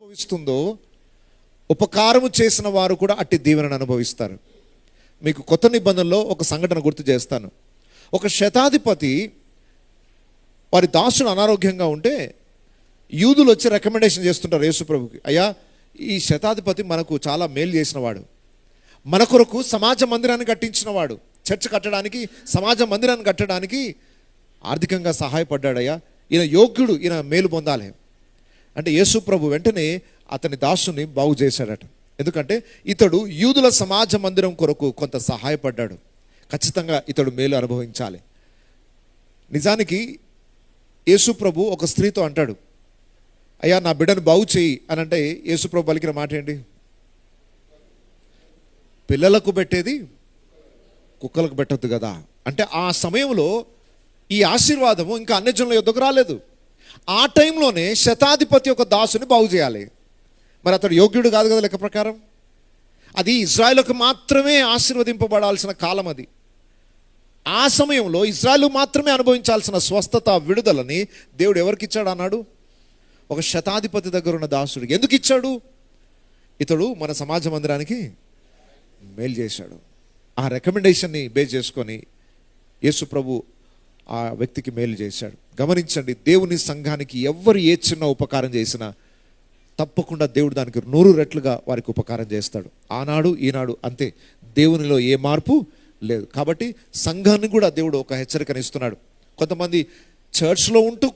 అనుభవిస్తుందో ఉపకారము చేసిన వారు కూడా అట్టి దీవెనను అనుభవిస్తారు. మీకు కొత్త నిబంధనలో ఒక సంఘటన గుర్తు చేస్తాను. ఒక శతాధిపతి వారి దాసుడు అనారోగ్యంగా ఉంటే యూదులు వచ్చి రికమెండేషన్ చేస్తుంటారు యేసుప్రభుకి, అయ్యా ఈ శతాధిపతి మనకు చాలా మేలు చేసినవాడు, మన కొరకు సమాజ మందిరాన్ని కట్టించినవాడు, చర్చ్ కట్టడానికి సమాజ మందిరాన్ని కట్టడానికి ఆర్థికంగా సహాయపడ్డాడయ్యా, ఈయన యోగ్యుడు, ఈయన మేలు పొందాలి అంటే యేసుప్రభు వెంటనే అతని దాసుని బాగు చేశాడట. ఎందుకంటే ఇతడు యూదుల సమాజ మందిరం కొరకు కొంత సహాయపడ్డాడు, ఖచ్చితంగా ఇతడు మేలు అనుభవించాలి. నిజానికి యేసుప్రభు ఒక స్త్రీతో అంటాడు, అయ్యా నా బిడ్డను బాగు చేయి అని అంటే యేసుప్రభు పలికిన మాట ఏంటి? పిల్లలకు పెట్టేది కుక్కలకు పెట్టద్దు కదా. అంటే ఆ సమయంలో ఈ ఆశీర్వాదము ఇంకా అన్యజనుల యొద్దకు రాలేదు. ఆ టైంలోనే శతాధిపతి ఒక దాసుని బాగు చేయాలి. మరి అతడు యోగ్యుడు కాదు కదా లెక్క ప్రకారం. అది ఇజ్రాయేలుకు మాత్రమే ఆశీర్వదింపబడాల్సిన కాలం అది. ఆ సమయంలో ఇజ్రాయేలు మాత్రమే అనుభవించాల్సిన స్వస్థత, విడుదలని దేవుడు ఎవరికి ఇచ్చాడు అన్నాడు? ఒక శతాధిపతి దగ్గర ఉన్న దాసుడికి. ఎందుకు ఇచ్చాడు? ఇతడు మన సమాజ మందిరానికి మేలు చేశాడు. ఆ రికమెండేషన్ని బేస్ చేసుకొని యేసు ప్రభు ఆ వ్యక్తికి మేలు చేశాడు. గమనించండి, దేవుని సంఘానికి ఎవరు ఏ చిన్న ఉపకారం చేసినా తప్పకుండా దేవుడు దానికి 100 రెట్లుగా వారికి ఉపకారం చేస్తాడు. ఆనాడు ఈనాడు అంతే, దేవునిలో ఏ మార్పు లేదు. కాబట్టి సంఘాన్ని కూడా దేవుడు ఒక హెచ్చరికనిస్తున్నాడు. కొంతమంది చర్చ్లో ఉంటూ